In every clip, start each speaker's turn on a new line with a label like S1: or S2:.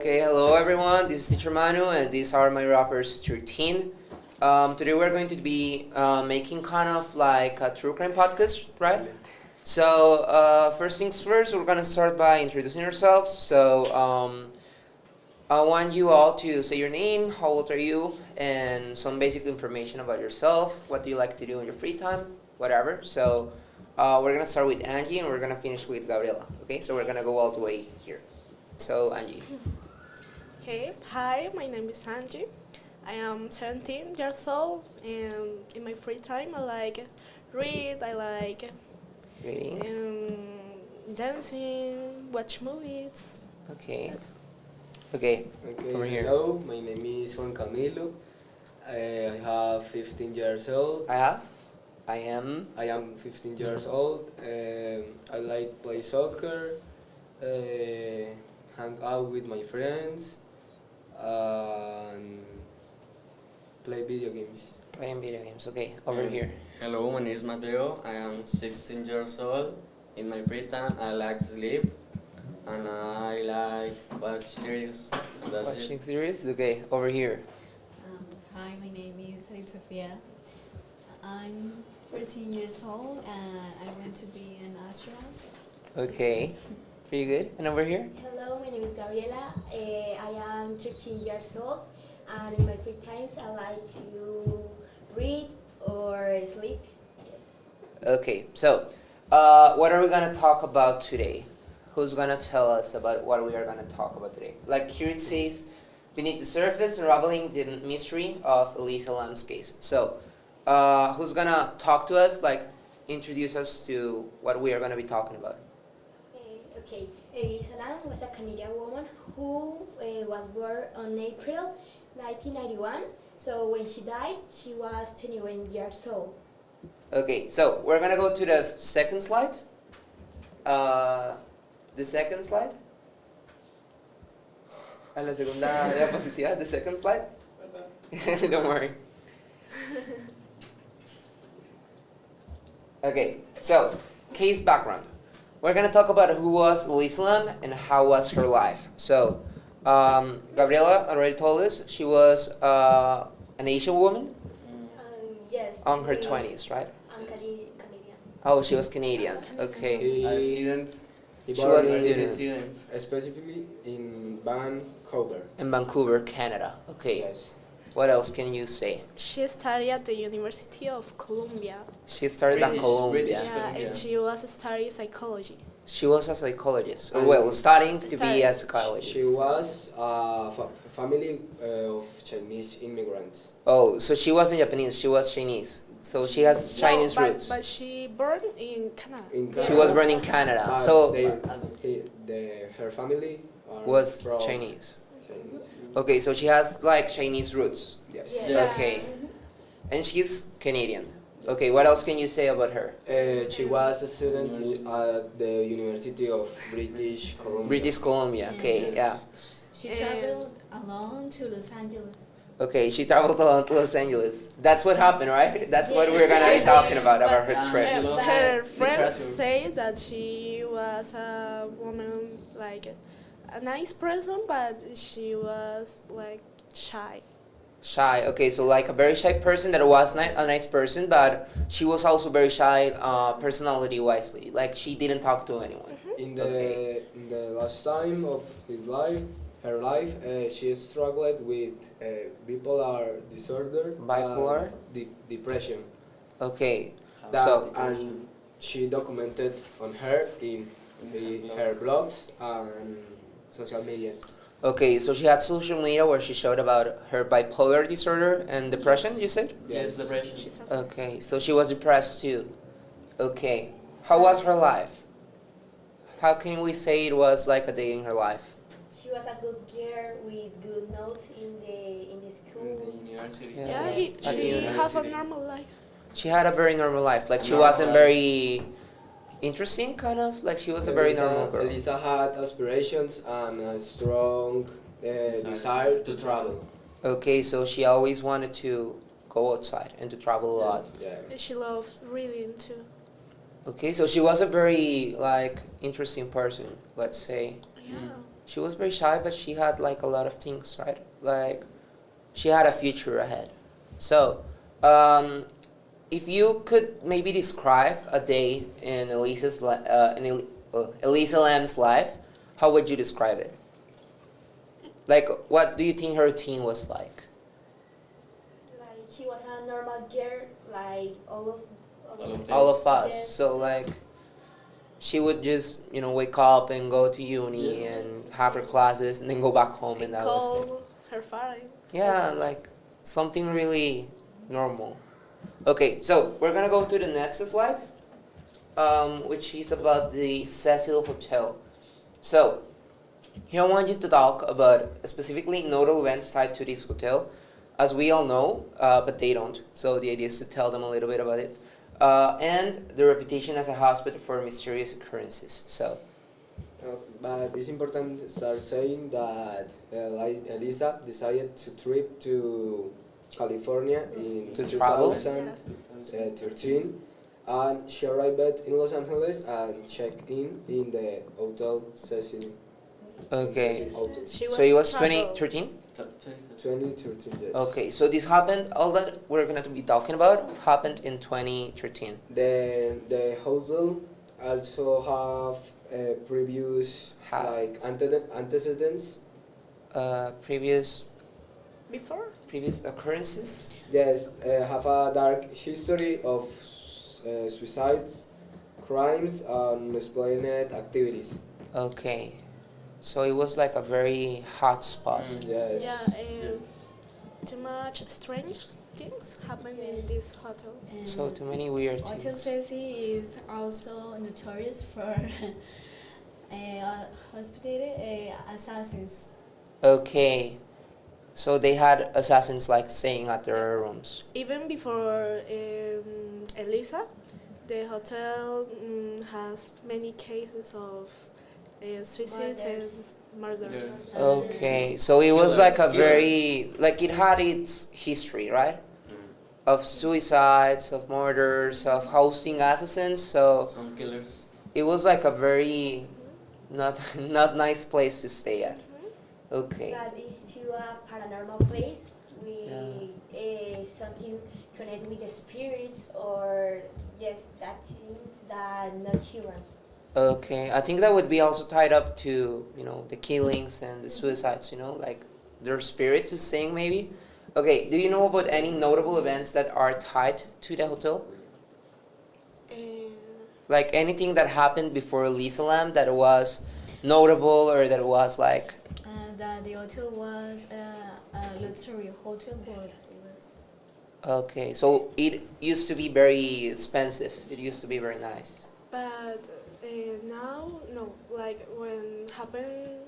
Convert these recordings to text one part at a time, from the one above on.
S1: Okay, hello everyone. This is Teacher Manu, and these are my rappers 13. Today we're going to be making kind of like a true crime podcast, right? So first things first, we're gonna start by introducing ourselves. I want you all to say your name, how old are you, and some basic information about yourself. What do you like to do in your free time, whatever. We're gonna start with Angie, and we're gonna finish with Gabriela. Okay, so we're gonna go all the way here. So Angie.
S2: Okay, hi, my name is Angie. I am 17 years old, and in my free time, I like read, I like
S1: Reading.
S2: dancing, watch movies.
S1: Okay. Okay.
S3: Okay,
S1: Over here.
S3: hello, my name is Juan Camilo. I have 15 years old.
S1: I am.
S3: I am 15 years old. I like play soccer, hang out with my friends, and play video games.
S1: Playing video games. Okay, over here.
S4: Hello, my name is Mateo. I am 16 years old. In my free time, I like to sleep and I like watch series. And that's
S1: Watching
S4: it.
S1: series. Okay, over here.
S5: Hi, my name is Arit Sofia. I'm 13 years old and I want to be an astronaut.
S1: Okay, pretty good. And over here.
S6: Hello, my name is Gabriela. I am 13 years old, and in my free times, I like to read or sleep. Yes.
S1: Okay, so what are we gonna talk about today? Who's gonna tell us about what we are gonna talk about today? Like here it says, beneath the surface, unraveling the mystery of Elisa Lam's case. So, who's gonna talk to us? Like, introduce us to what we are gonna be talking about.
S6: Okay. Salam was a Canadian woman who was born on April 1991. So when she died, she was 21 years old.
S1: Okay, so we're gonna go to the second slide. The second slide. A la segunda diapositiva, the second slide. Don't worry. Okay, so case background. We're gonna talk about who was Elisa Lam and how was her life. So, Gabriela already told us she was an Asian woman
S6: Yes.
S1: on her 20s, right?
S6: I'm Canadian.
S1: Oh, she was Canadian. Okay.
S4: A student.
S3: He
S1: She
S3: born
S1: was a
S3: in-
S1: student.
S3: Specifically in Vancouver.
S1: In Vancouver, Canada. Okay.
S3: Yes.
S1: What else can you say?
S2: She studied at the University of Columbia.
S1: She started at
S4: British-
S1: Columbia.
S4: British.
S2: Yeah,
S4: Columbia.
S2: and she was studying psychology.
S1: She was a psychologist. Or,
S3: And
S1: well, studying to be
S2: studying.
S1: a psychologist.
S3: She was a family of Chinese immigrants.
S1: Oh, so she wasn't Japanese. She was Chinese. So she has Chinese
S2: no,
S1: roots.
S2: But she born in Canada.
S3: In
S1: She
S3: Canada.
S1: was born in Canada.
S3: But
S1: So
S3: her family are
S1: was
S3: from
S1: Chinese.
S3: Chinese.
S1: Okay, so she has like Chinese roots.
S3: Yes.
S4: Yes.
S1: Okay. And she's Canadian. Okay, what else can you say about her?
S3: She was a student at the University of British Columbia.
S1: British Columbia. Okay, yeah.
S5: She
S2: And-
S5: traveled alone to Los Angeles.
S1: Okay, she traveled along to Los Angeles. That's what happened, right? That's what we're gonna be talking about her trip.
S4: She
S2: And
S4: loved
S2: her
S4: the
S2: friends
S4: classroom.
S2: say that she was a woman, like a nice person, but she was like shy.
S1: Shy. Okay, so like a very shy person that was a nice person, but she was also very shy, personality-wisely. Like she didn't talk to anyone.
S3: In the
S1: Okay.
S3: in the last time of her life, she struggled with bipolar disorder,
S1: Bipolar?
S3: depression.
S1: Okay,
S3: That,
S1: so
S3: and she documented on her in her blogs and social medias.
S1: okay, so she had social media where she showed about her bipolar disorder and depression. You said?
S4: Yes, depression.
S2: She's a
S1: Okay, so she was depressed too. Okay, how was her life? How can we say it was like a day in her life?
S6: She was a good girl with good notes in the
S4: In the
S6: school.
S4: university.
S1: Yeah.
S2: yeah.
S1: At
S2: She
S1: university.
S2: have a normal life.
S1: She had a very normal life. Like she
S4: Normal
S1: wasn't
S4: life.
S1: very interesting, kind of. Like she was a very normal girl.
S3: Elisa had aspirations and a strong desire to travel.
S1: Okay, so she always wanted to go outside and to travel a lot.
S3: Yeah.
S2: She loves reading too.
S1: Okay, so she was a very like interesting person, let's say.
S2: Yeah.
S1: She was very shy, but she had like a lot of things, right? Like she had a future ahead. So, if you could maybe describe a day in Elisa Lam's life, how would you describe it? Like, what do you think her routine was like?
S6: Like she was a normal girl, like
S1: All of us.
S6: Yes.
S1: So like, she would just wake up and go to uni and have her classes and then go back home and that was it.
S2: Call her father.
S1: Yeah, like something really normal. Okay, so we're gonna go to the next slide, which is about the Cecil Hotel. So here I want you to talk about specifically notable events tied to this hotel, as we all know, but they don't. So the idea is to tell them a little bit about it, and the reputation as a hospital for mysterious occurrences. So.
S3: But it's important to start saying that Elisa decided to trip to California in
S1: To travel?
S3: 2013, and she arrived in Los Angeles and checked in the Hotel Cecil.
S1: Okay.
S3: Cecil Hotel.
S2: She
S1: So it was
S2: travel.
S1: 2013?
S3: 2013, yes.
S1: Okay, so this happened, all that we're going to be talking about happened in 2013.
S3: The hotel also have previous
S1: Has.
S3: antecedents.
S1: Previous occurrences?
S3: Yes, have a dark history of suicides, crimes, and unexplained activities.
S1: Okay, so it was like a very hot spot.
S3: Yes.
S2: Yeah, and too much strange things happen in this hotel.
S5: And
S1: So too many weird
S5: Hotel
S1: things.
S5: Ceci is also notorious for hospitated assassins.
S1: Okay, so they had assassins like staying at their rooms.
S2: Even before Elisa, the hotel has many cases of suicides
S6: Murders.
S2: and murders.
S4: Yes.
S1: Okay, so it was like a
S4: Killers.
S1: very, like it had its history, right? Of suicides, of murders, of hosting assassins, so
S4: Some killers.
S1: it was like a very not nice place to stay at. Okay.
S6: That is to a paranormal place with something connected with the spirits or yes, that things that not humans.
S1: Okay, I think that would be also tied up to, the killings and the suicides, like their spirits is saying maybe. Okay, do you know about any notable events that are tied to the hotel? Like anything that happened before Lisa Lam that was notable or that was like,
S5: That the hotel was a luxury hotel, but it was
S1: okay, so it used to be very expensive. It used to be very nice.
S2: But now, no, like when happened,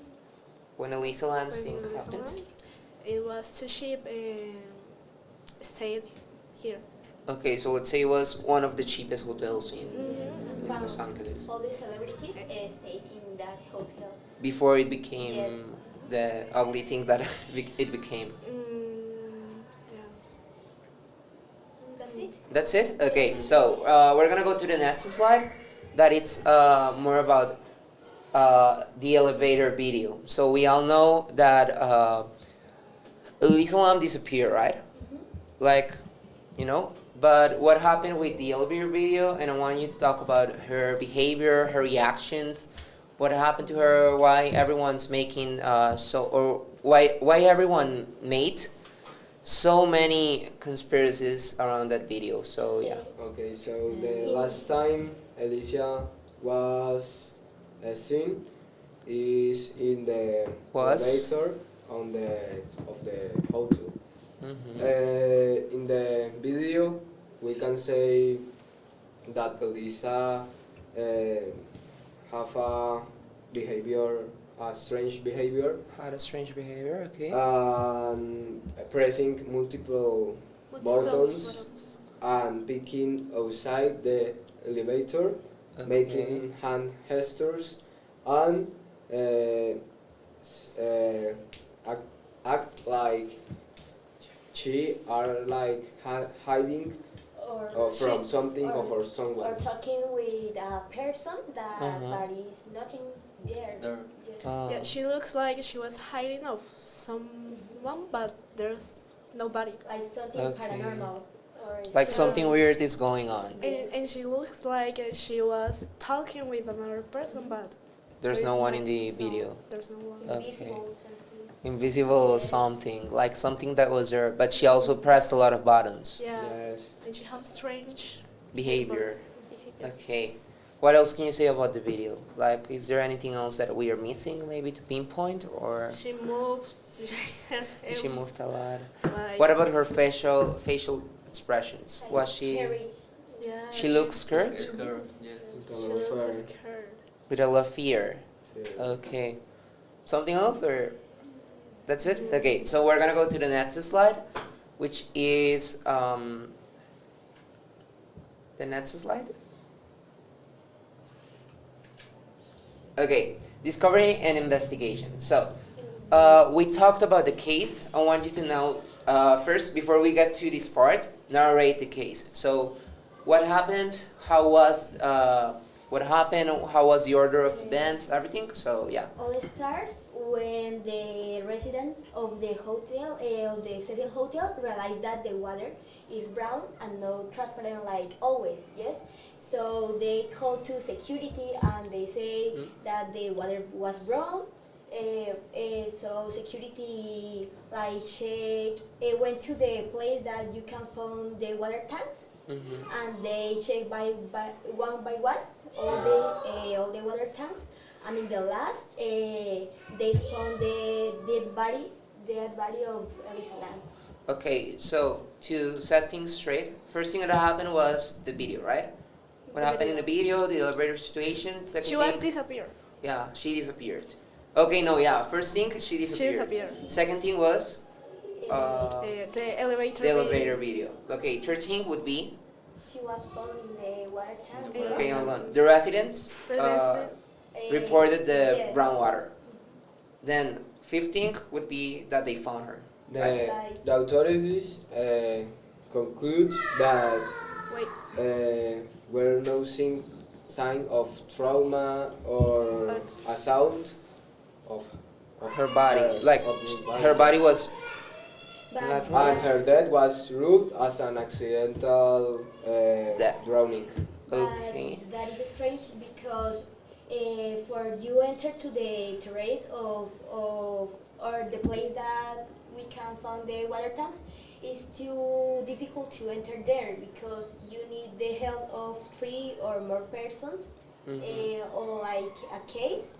S1: When Elisa Lam's
S2: when
S1: thing
S2: Elisa
S1: happened?
S2: Lam, it was too cheap and stayed here.
S1: Okay, so let's say it was one of the cheapest hotels in
S6: Wow.
S1: Los Angeles.
S6: All the celebrities stayed in that hotel.
S1: Before it became
S6: Yes.
S1: the ugly thing that it became.
S2: Yeah.
S6: That's it.
S1: That's it? Okay, so we're gonna go to the next slide. That it's more about the elevator video. So we all know that Elisa Lam disappeared, right? Like, but what happened with the elevator video, and I want you to talk about her behavior, her reactions, what happened to her, why everyone's making why everyone made so many conspiracies around that video. So yeah.
S3: Okay, so the last time Alicia was seen is in the elevator of the hotel. In the video, we can say that Elisa have a strange behavior,
S1: Had a strange behavior, okay.
S3: and pressing multiple buttons and picking outside the elevator, making hand gestures, and act like she are like hiding
S6: Or
S3: from something or for
S6: or
S3: someone.
S6: talking with a person that
S1: Uh-huh.
S6: but is nothing there.
S4: There.
S6: Yeah.
S2: Yeah, she looks like she was hiding of someone, but there's nobody.
S6: Like something
S1: Okay.
S6: paranormal. Or
S1: Like
S6: scary.
S1: something weird is going on.
S2: And she looks like she was talking with another person, but
S1: There's no one in the
S2: no,
S1: video.
S2: there's no one.
S1: Okay.
S6: Invisible something.
S1: Invisible something, like something that was there, but she also pressed a lot of buttons.
S2: Yeah,
S3: Yes.
S2: and she has strange
S1: Behavior.
S2: behavior.
S1: Okay. What else can you say about the video? Like, is there anything else that we are missing, maybe to pinpoint, or
S2: She moves.
S1: she moved a lot?
S2: Like,
S1: What about her facial expressions?
S6: Like
S1: Was she?
S6: scary.
S2: Yeah,
S1: She looks
S4: It's
S1: scared
S4: scared, yeah.
S2: She looks scared.
S1: with a lot of fear.
S3: Sí.
S1: Okay. Something else, or that's it? Okay. So we're gonna go to the next slide, which is the next slide. Okay, discovery and investigation. So, we talked about the case. I want you to now, first, before we get to this part, narrate the case. So, what happened? How was what happened? How was the order of events? Everything. So, yeah.
S6: All starts when the residents of the hotel, of the Cecil Hotel, realized that the water is brown and not transparent like always. Yes. So they called to security and they say that the water was brown. So security went to the place that you can find the water tanks, and they check by one all the water tanks, and in the last they found the dead body of Elisa Lam.
S1: Okay. So to set things straight, first thing that happened was the video, right? What
S2: The
S1: happened in
S2: video.
S1: the video? The elevator situation. Second
S2: She was
S1: thing.
S2: disappeared.
S1: Yeah, she disappeared. Okay, no, yeah. First thing, she disappeared.
S2: She disappeared.
S1: Second thing was
S2: The elevator.
S1: the elevator video. Okay, third thing would be,
S6: She was found in the water tank.
S2: Yeah.
S1: okay, hold on. The residents
S2: Resident-
S1: reported the
S6: Yes.
S1: groundwater. Then fifth thing would be that they found her.
S3: The authorities conclude that
S2: Wait,
S3: were no sign of trauma or
S2: But-
S3: assault of
S1: Her body, like
S3: of the
S1: her body was
S6: But
S1: Not
S3: and her death was ruled as an accidental
S1: Death.
S3: drowning.
S1: okay.
S6: That is strange because for you enter to the terrace of or the place that we can find the water tanks, it's too difficult to enter there because you need the help of 3 or more persons or like a case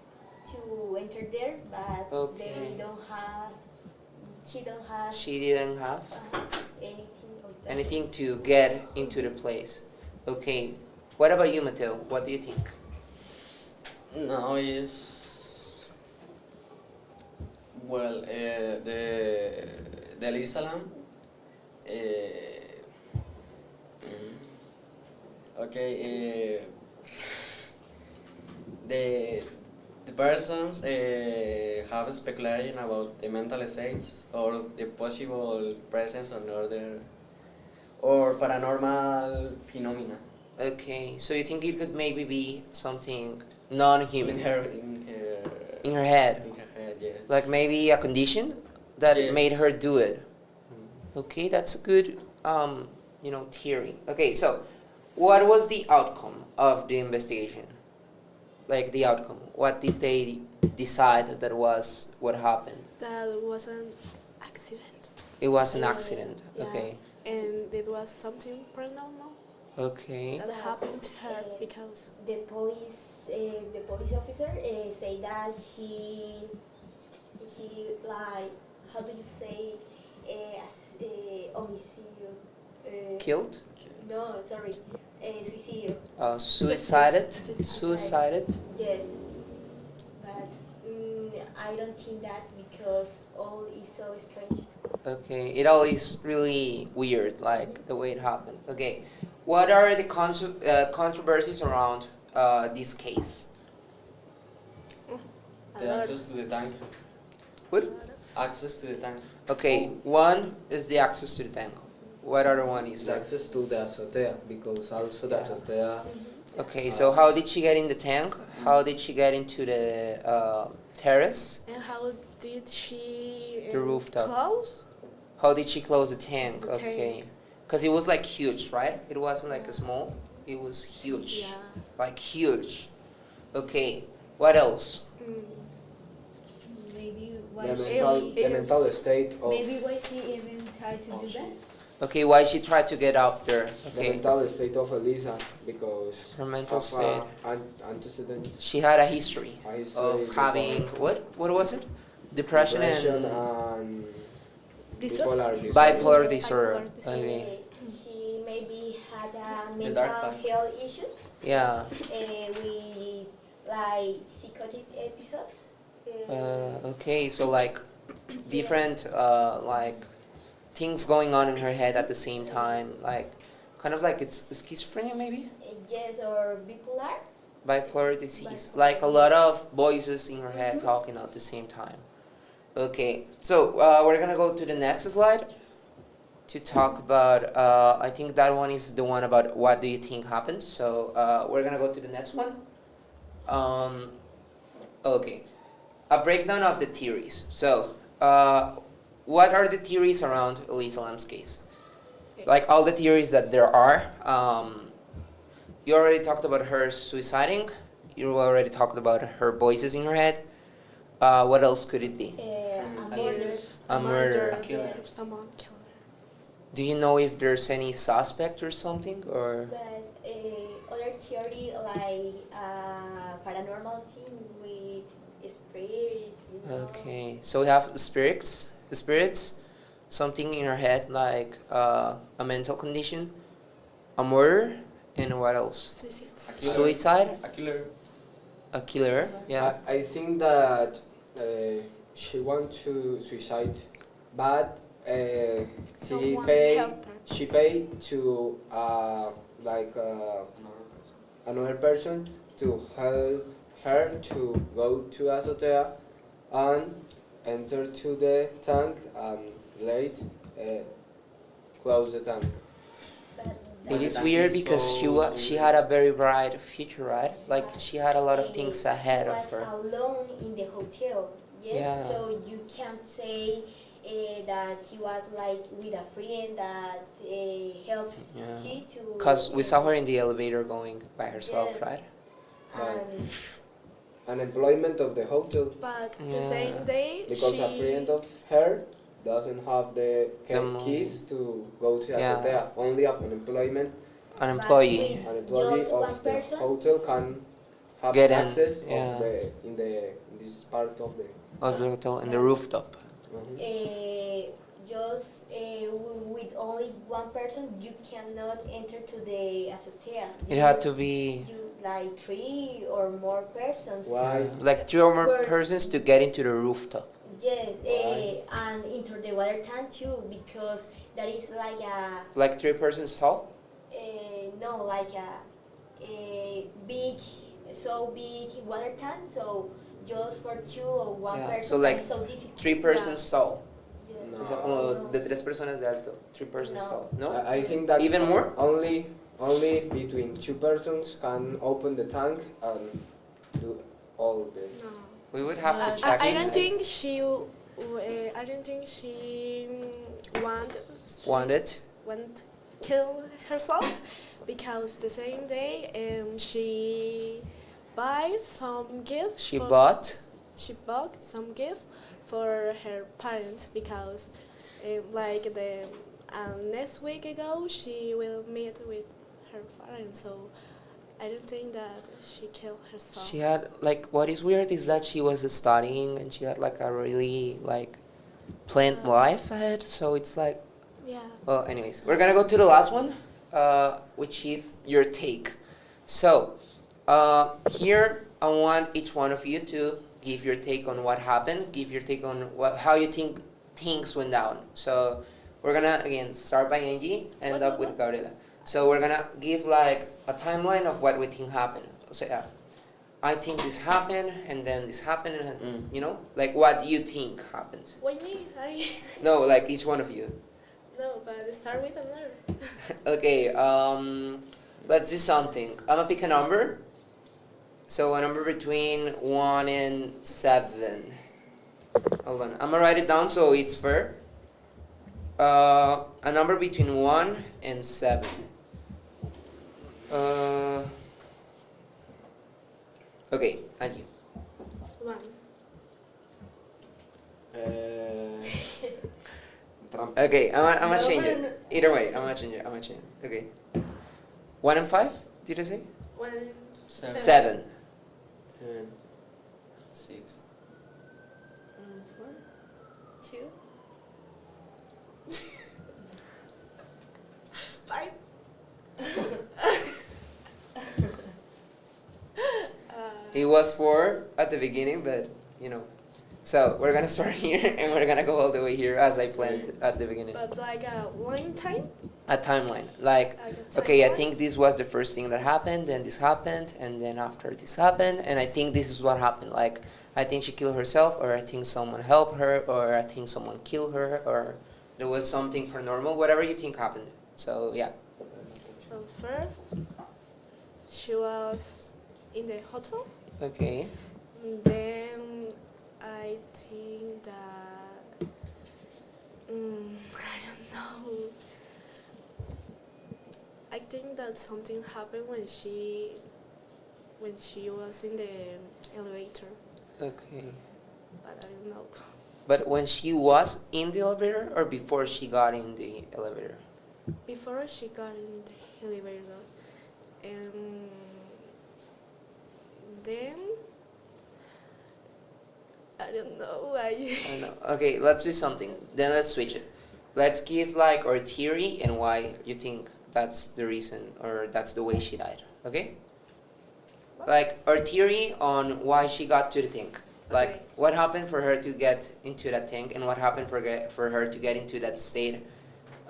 S6: to enter there, but
S1: Okay.
S6: they don't have. She don't have
S1: She didn't have
S6: anything of that.
S1: anything to get into the place. Okay. What about you, Mateo? What do you think?
S4: No, it's well the Elisa Lam. Okay. The persons have speculation about the mental states or the possible presence of other or paranormal phenomena
S1: Okay, so you think it could maybe be something non-human
S4: in her
S1: in her head,
S4: yes.
S1: like maybe a condition that
S4: Yes.
S1: made her do it. Okay, that's a good theory. Okay, so what was the outcome of the investigation? Like the outcome, what did they decide that was what happened?
S2: that was an accident.
S1: It was an accident.
S2: Yeah.
S1: Okay.
S2: And it was something paranormal
S1: Okay.
S2: that happened to her because
S6: The police officer say that she like, how do you say, homicidio?
S1: Killed?
S6: No, sorry, suicidio.
S1: Suicided?
S2: Suicide.
S1: Suicided?
S6: Yes, but I don't think that because all is so strange.
S1: Okay, it all is really weird, like the way it happened. Okay, what are the controversies around this case?
S2: a
S4: The
S2: lot.
S4: access to the tank.
S1: What?
S4: Access to the tank.
S1: Okay, one is the access to the tank. What other one is
S3: The
S1: there?
S3: access to the azotea, because also the
S1: Yeah.
S3: azotea
S1: Okay, so how did she get in the tank? How did she get into the terrace?
S2: And how did she
S1: The rooftop.
S2: close
S1: How did she close the tank?
S2: the
S1: Okay.
S2: tank?
S1: Because it was like huge, right? It wasn't like a small, it was huge.
S2: Yeah.
S1: Like huge. Okay, what else?
S5: Maybe
S3: The
S5: why
S3: mental state of
S5: maybe why she even tried to do that.
S1: Okay, why she tried to get up there?
S3: the
S1: Okay,
S3: mental state of Elisa because
S1: her mental
S3: of
S1: state.
S3: antecedents,
S1: She had a history
S3: a history
S1: of
S3: before
S1: having, what was it? Depression and
S3: and
S2: Disorder?
S1: bipolar disorder.
S2: Bipolar disorder.
S1: Okay,
S6: She maybe had
S4: The dark
S6: mental
S4: past.
S6: health issues
S1: yeah.
S6: with like psychotic episodes.
S1: Okay, so like different like things going on in her head at the same time, like kind of like it's schizophrenia maybe,
S6: Yes, or bipolar.
S1: bipolar disease,
S6: Bipolar.
S1: like a lot of voices in her head talking at the same time. Okay, so we're gonna go to the next slide to talk about. I think that one is the one about what do you think happened. So we're gonna go to the next one. Okay, a breakdown of the theories. So, what are the theories around Elisa Lam's case? Like all the theories that there are. You already talked about her suiciding. You already talked about her voices in her head. What else could it be?
S6: A murder.
S1: A murder.
S4: A killer.
S2: If someone killed her.
S1: Do you know if there's any suspect or something, or?
S6: But other theory like paranormal thing with spirits, you know.
S1: Okay, so we have spirits, something in her head like a mental condition, a murder, and what else?
S2: Suicide.
S1: Suicide,
S4: A killer.
S1: a killer, yeah.
S3: I think that she want to suicide, but she
S2: Someone
S3: pay
S2: help her.
S3: she pay to like another person to help her to go to azotea and enter to the tank and late close the tank.
S6: But
S1: It is
S4: That
S1: weird
S4: is
S1: because
S4: so
S1: she had a very bright future, right? Like she had a lot of things ahead of
S6: She
S1: her.
S6: was alone in the hotel. Yes,
S1: Yeah.
S6: so you can't say that she was like with a friend that helps
S1: Yeah.
S6: she to.
S1: Cause we saw her in the elevator going by herself,
S6: Yes.
S1: right?
S6: And
S3: Unemployment of the hotel
S2: But
S1: Yeah.
S2: the same day
S3: because a friend of her doesn't have the
S1: The
S3: keys to go to
S1: Yeah.
S3: azotea. Only an employment
S1: An employee.
S6: But
S3: an employee
S6: Just one
S3: of the
S6: person?
S3: hotel can have
S1: Get in,
S3: access
S1: yeah.
S3: of in this part of the.
S1: Was the hotel in the rooftop.
S6: just with only one person, you cannot enter to the azotea.
S1: It had to be
S6: You like 3 or more persons.
S3: Why?
S1: like 2 or more
S6: Where-
S1: persons to get into the rooftop.
S6: Yes,
S3: Why?
S6: and into the water tank too, because that is like
S1: Like 3 persons tall?
S6: no, like a big, so big water tank. So just for 2 or 1
S1: Yeah,
S6: person,
S1: so like
S6: it's so difficult.
S1: 3 persons tall.
S6: Yeah.
S3: No.
S1: O sea, como de 3 personas de alto. 3 persons
S6: No.
S1: tall. No?
S3: I think that
S1: Even more?
S3: Only between 2 persons can open the tank and do all the.
S2: no.
S1: We would have to
S5: But
S1: check.
S2: I
S1: it.
S2: don't think she. I don't think she
S1: Wanted.
S2: want kill herself because the same day she buys some gifts.
S1: She
S2: for-
S1: bought.
S2: She bought some gift for her parents because, like the next week ago, she will meet with her parents. So I don't think that she killed herself.
S1: She had like what is weird is that she was studying and she had like a really like planned life ahead. So it's like,
S2: Yeah.
S1: well, anyways, we're gonna go to the last one, which is your take. So here I want each one of you to give your take on what happened. Give your take on how you think things went down. So we're gonna again start by Angie, end up with Gabriela. So we're gonna give like a timeline of what we think happened. So yeah, I think this happened, and then this happened, and you know, like what you think happened.
S2: Why me?
S1: No, like each one of you.
S2: No, but start with another.
S1: Okay. Let's do something. I'm gonna pick a number. So a number between 1 and 7. Hold on. I'm gonna write it down so it's fair. A number between 1 and 7. Okay, and you.
S2: 1.
S3: Trump.
S1: Okay, I'm gonna
S6: No,
S1: change
S6: no.
S1: it. Either way, I'm gonna change it. Okay. 1 and 5, did I say?
S2: 1.
S4: 7.
S1: 7.
S3: 7.
S4: 6.
S2: 4.
S6: 2.
S2: 5.
S1: It was 4 at the beginning, but you know. So we're gonna start here and we're gonna go all the way here as I planned at the beginning.
S2: But like a line time?
S1: A timeline. Like,
S2: Like a
S1: okay, I
S2: timeline?
S1: think this was the first thing that happened, then this happened, and then after this happened, and I think this is what happened. Like, I think she killed herself, or I think someone helped her, or I think someone killed her, or there was something paranormal, whatever you think happened. So, yeah.
S2: So first, she was in the hotel.
S1: Okay.
S2: Then I think that I don't know. I think that something happened when she was in the elevator,
S1: Okay.
S2: but I don't know.
S1: But when she was in the elevator, or before she got in the elevator?
S2: Before she got in the elevator, and then I don't know.
S1: I don't know. Okay, let's do something. Then let's switch it. Let's give like our theory and why you think that's the reason or that's the way she died. Okay? Like our theory on why she got to the tank. Like
S2: Okay.
S1: what happened for her to get into that tank and what happened for her to get into that state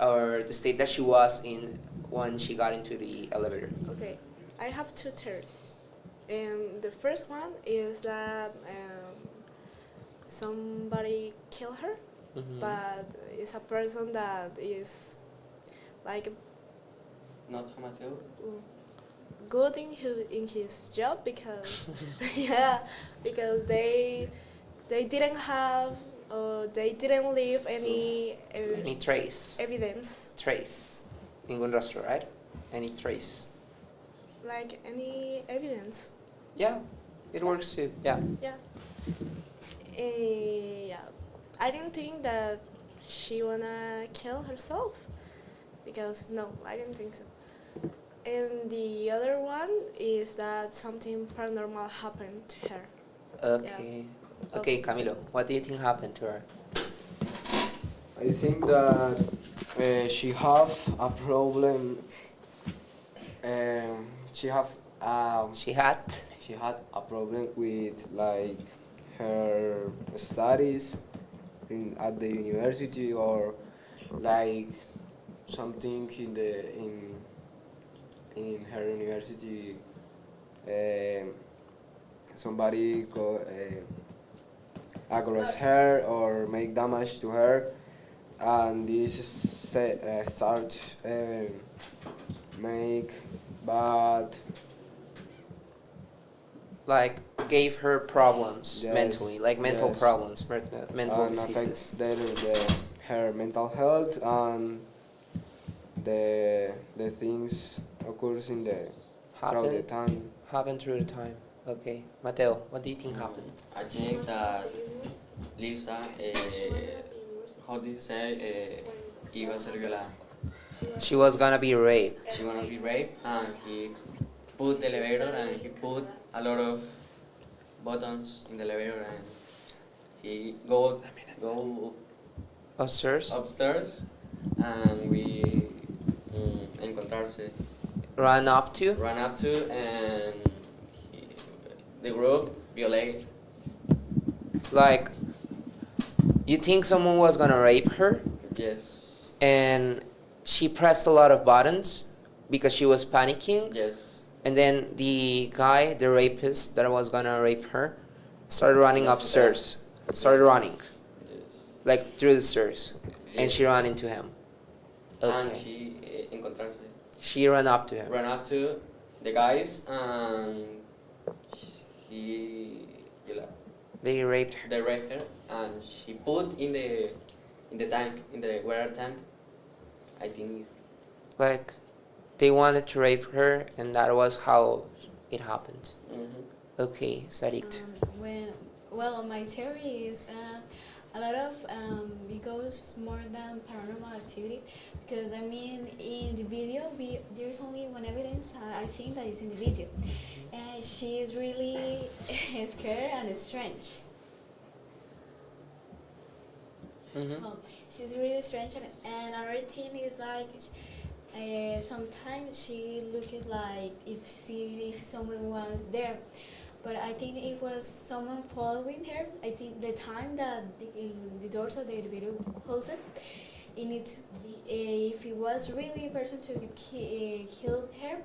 S1: or the state that she was in when she got into the elevator.
S2: Okay, I have two theories. And the first one is that somebody killed her,
S1: Mhm.
S2: but it's a person that is like
S4: Not Mateo.
S2: good in his job because yeah, because they didn't have they didn't leave any
S1: Any trace.
S2: evidence,
S1: Trace. Ningún rastro, right? Any trace.
S2: like any evidence.
S1: Yeah, it works too. Yeah.
S2: Yeah. Yeah. I didn't think that she wanna kill herself because no, I didn't think so. And the other one is that something paranormal happened to her.
S1: Okay. Okay, Camilo, what do you think happened to her?
S3: I think that she have a problem. She have
S1: She had.
S3: she had a problem with like her studies at the university or like something in her university. Somebody go aggress her or make damage to her, and this start make bad.
S1: Like, gave her problems
S3: Yes,
S1: mentally, like mental
S3: yes.
S1: problems, mental
S3: And
S1: diseases.
S3: affect her mental health and the things occurs in the throughout the time.
S1: Happened through the time. Okay. Mateo, what do you think happened?
S4: I think that Lisa, how do you say, iba a ser violada.
S1: She was gonna be raped.
S4: She wanna be raped, and he put the elevator and he put a lot of buttons in the elevator, and he go
S1: Upstairs?
S4: upstairs, and we encontrarse,
S1: Ran up to?
S4: run up to, and the group violate.
S1: Like, you think someone was gonna rape her
S4: Yes,
S1: and she pressed a lot of buttons because she was panicking,
S4: yes,
S1: and then the guy, the rapist that was gonna rape her, started running
S4: Yes,
S1: upstairs. Started running,
S4: yes.
S1: like through the stairs, and she
S4: Yes.
S1: ran into him.
S4: And
S1: Okay.
S4: she encontrarse.
S1: She ran up to him.
S4: ran up to the guys and he,
S1: They raped her.
S4: they raped her and she put in the tank, in the water tank. I think it's,
S1: Like, they wanted to rape her, and that was how it happened. Okay, Sarit.
S5: My theory is a lot of it goes more than paranormal activity, because I mean in the video there's only one evidence I think that is in the video, and she is really scared and strange. Well, she's really strange, and another thing is like sometimes she looked like if someone was there, but I think it was someone following her. I think the time that the doors of the elevator closed, it needs if it was really a person to kill her,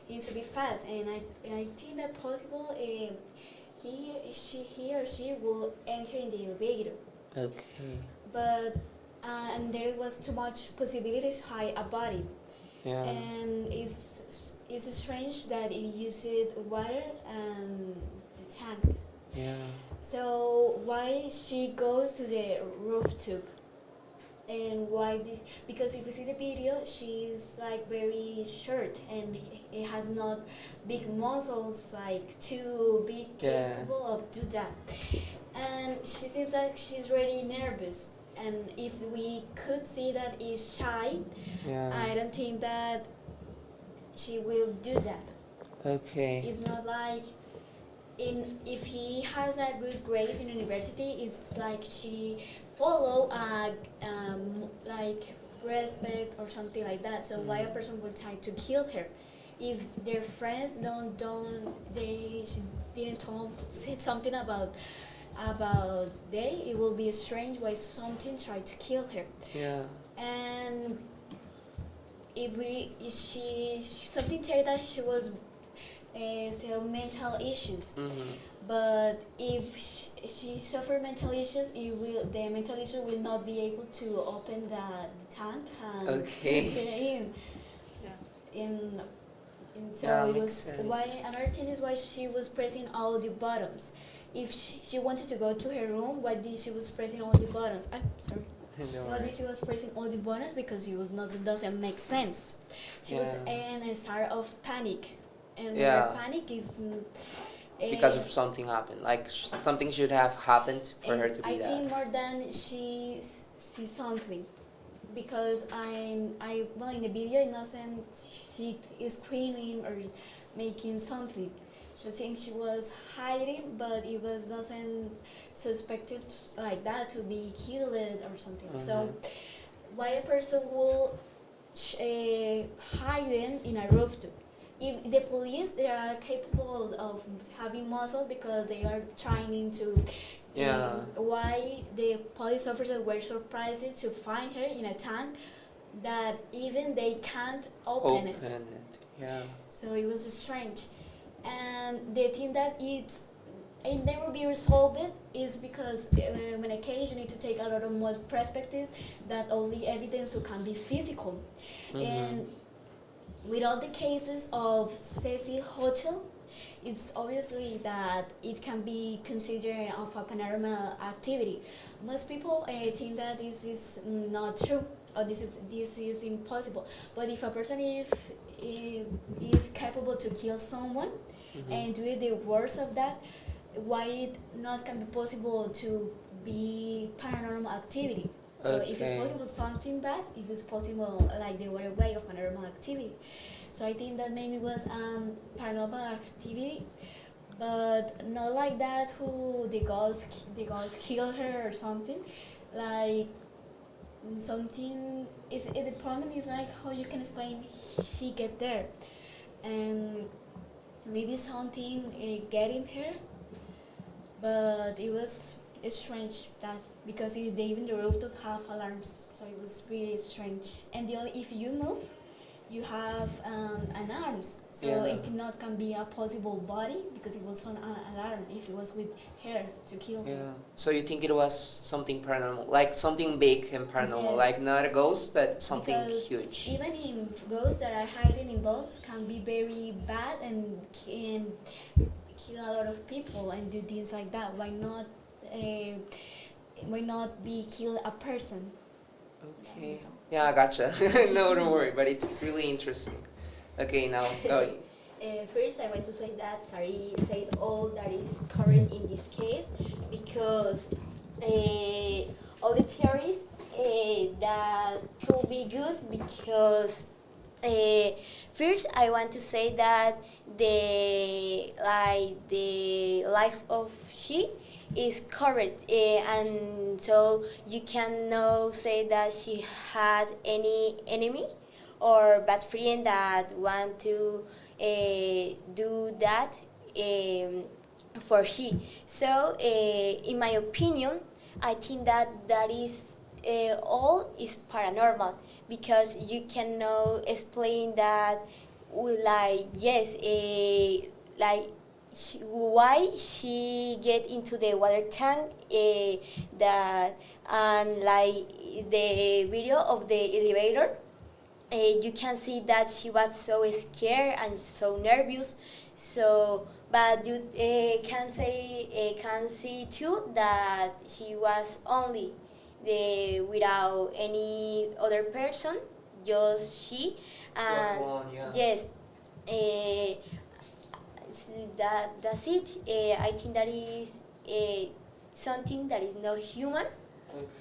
S5: it needs to be fast, and I think that possible he or she will enter in the elevator.
S1: Okay.
S5: But and there was too much possibilities to hide a body.
S1: Yeah.
S5: And it's strange that it used water and the tank.
S1: Yeah.
S5: So why she goes to the rooftop, and why this? Because if you see the video, she's like very short and it has not big muscles like to be capable of do that. And she seems like she's really nervous. And if we could see that is shy, I don't think that she will do that.
S1: Okay.
S5: It's not like if he has a good grades in university, it's like she follow like respect or something like that. So why a person will try to kill her? If their friends she didn't say something about it will be strange why something tried to kill her.
S1: Yeah.
S5: And if she something said that she was mental issues. But if she suffered mental issues, the mental issue will not be able to open the tank and
S1: Okay.
S5: in.
S2: Yeah.
S5: So it
S1: makes
S5: was
S1: sense.
S5: why another thing is why she was pressing all the buttons. If she wanted to go to her room, why did she was pressing all the buttons? I'm sorry. Why did she was pressing all the buttons? Because it doesn't make sense. She was in a state of panic, and her panic is
S1: Because of something happened, like something should have happened for her to be
S5: I
S1: that.
S5: think more than she sees something, because well in the video it doesn't she is screaming or making something. So I think she was hiding, but it was doesn't suspected like that to be killed or something. So why a person will hide them in a rooftop? If the police, they are capable of having muscle because they are trying to. Why the police officers were surprised to find her in a tank that even they can't open it.
S1: Yeah.
S5: So it was strange, and the thing that it never be resolved is because in a case you need to take a lot of more perspectives that only evidence can be physical, and with all the cases of Cecil Hotel, it's obviously that it can be considered of a paranormal activity. Most people think that this is not true, or this is impossible. But if a person if capable to kill someone and do the worst of that, why it not can be possible to be paranormal activity? So if it's possible something bad, if it's possible like the other way of paranormal activity. So I think that maybe was paranormal activity, but not like that who the ghost killed her or something. Like something is the problem is like how you can explain she get there, and maybe something getting her, but it was strange that because they even the rooftop have alarms, so it was really strange. And the only if you move, you have an arms, so
S1: Yeah.
S5: it cannot can be a possible body because it was on an arm if it was with hair to kill.
S1: Yeah. So you think it was something paranormal, like something big and paranormal,
S5: Yes.
S1: like not a ghost, but something
S5: Because
S1: huge.
S5: even in ghosts that are hiding in dolls can be very bad and can kill a lot of people and do things like that. Why not be kill a person?
S1: Okay.
S5: So-
S1: Yeah, I gotcha. No, don't worry, but it's really interesting. Okay, now going.
S6: First, I want to say that Sari said all that is correct in this case because all the theories that could be good because first I want to say that the life of she is correct and so you cannot say that she had any enemy or bad friend that want to do that for she. So, in my opinion, I think that that is all is paranormal because you cannot explain that like yes, why she get into the water tank that and like the video of the elevator you can see that she was so scared and so nervous. So, but you can see too that she was only without any other person, just she.
S1: Was alone, yeah.
S6: Yes, that's it. I think that is something that is not human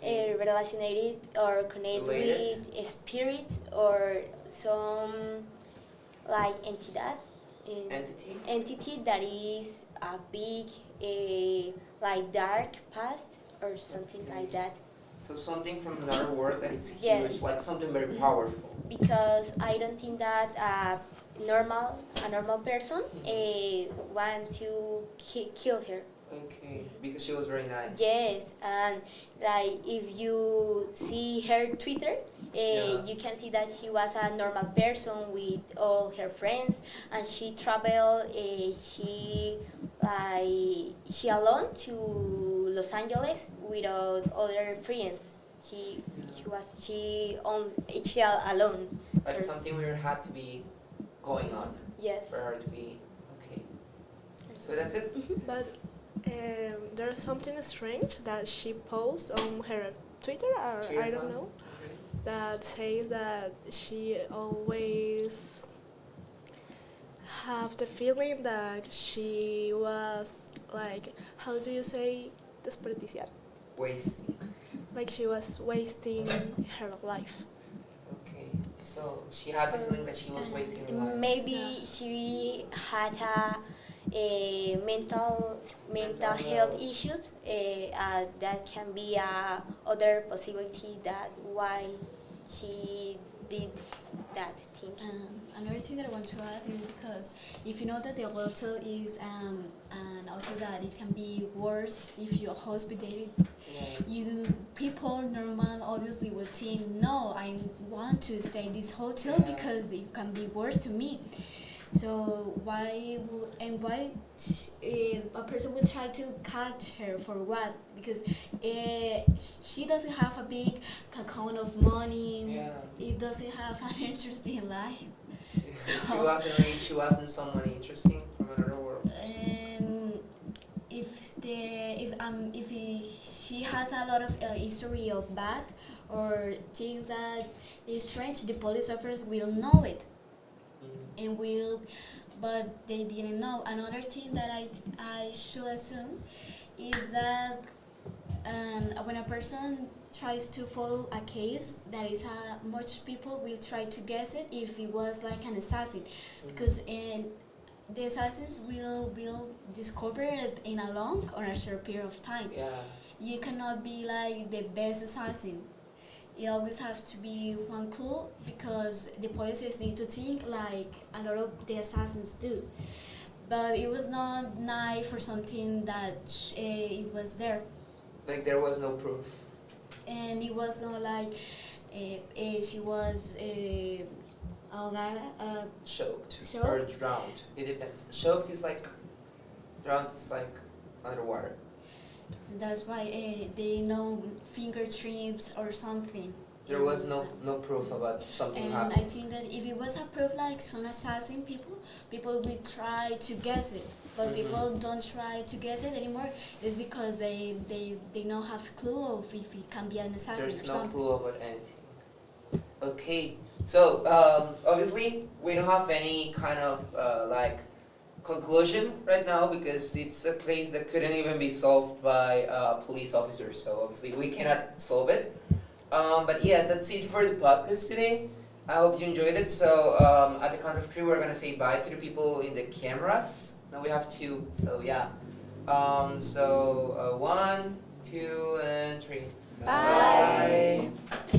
S1: Okay.
S6: related or connect
S1: Related?
S6: with spirits or some like
S1: Entity?
S6: entity that is a big like dark past or something like that
S1: So something from another world that it's
S6: Yes.
S1: huge, like something very powerful.
S6: because I don't think that a normal person want to kill her.
S1: Okay, because she was very nice.
S6: Yes, and like if you see her Twitter,
S1: Yeah.
S6: you can see that she was a normal person with all her friends, and she traveled. She alone to Los Angeles without other friends. She alone.
S1: Like
S6: So,
S1: something weird had to be going on
S6: yes.
S1: for her to be okay. So that's it?
S2: But there's something strange that she posts on her Twitter, or I don't know, that says that she always have the feeling that she was like, how do you say desperdiciar?
S1: Wasting.
S2: Like she was wasting her life.
S1: Okay. So she had the feeling that she was wasting her life.
S6: Maybe
S2: Yeah.
S6: she had a mental
S1: Mental
S6: health
S1: health.
S6: issues. That can be other possibility that why she did that thing.
S5: Another thing that I want to add is because if you know that the hotel is and also that it can be worse if you're hospitalized,
S1: Yeah.
S5: you people normal obviously will think no, I want to stay in this hotel
S1: Yeah.
S5: because it can be worse to me. So why a person will try to catch her for what? Because she doesn't have a big account of money.
S1: Yeah.
S5: It doesn't have an interesting life.
S1: She wasn't rich, she wasn't someone interesting from another world.
S5: And she has a lot of history of bad or things that is strange, the police officers will know it and will, but they didn't know. Another thing that I should assume is that when a person tries to follow a case, that is much people will try to guess it if it was like an assassin, because the assassins will discover it in a long or a short period of time.
S1: Yeah.
S5: You cannot be like the best assassin. You always have to be one clue because the police need to think like a lot of the assassins do. But it was not knife or something that it was there,
S1: Like there was no proof.
S5: and it was not like she was ahogada,
S1: Choked
S5: Choked?
S1: or drowned. It depends. Choked is like, drowned is like underwater.
S5: that's why they know finger trips or something.
S1: There
S5: It
S1: was no proof about something
S5: And
S1: happening.
S5: I think that if it was a proof like some assassin people will try to guess it. But
S1: Mhm.
S5: people don't try to guess it anymore. It's because they don't have clue of if it can be an assassin
S1: There's
S5: or
S1: no
S5: something.
S1: clue about anything. Okay, so obviously we don't have any kind of like conclusion right now because it's a case that couldn't even be solved by police officers. So obviously we cannot solve it. But yeah, that's it for the podcast today. I hope you enjoyed it. So at the count of three, we're gonna say bye to the people in the cameras. Now we have two. So yeah. So 1, 2, and 3.
S2: Bye.
S1: Bye.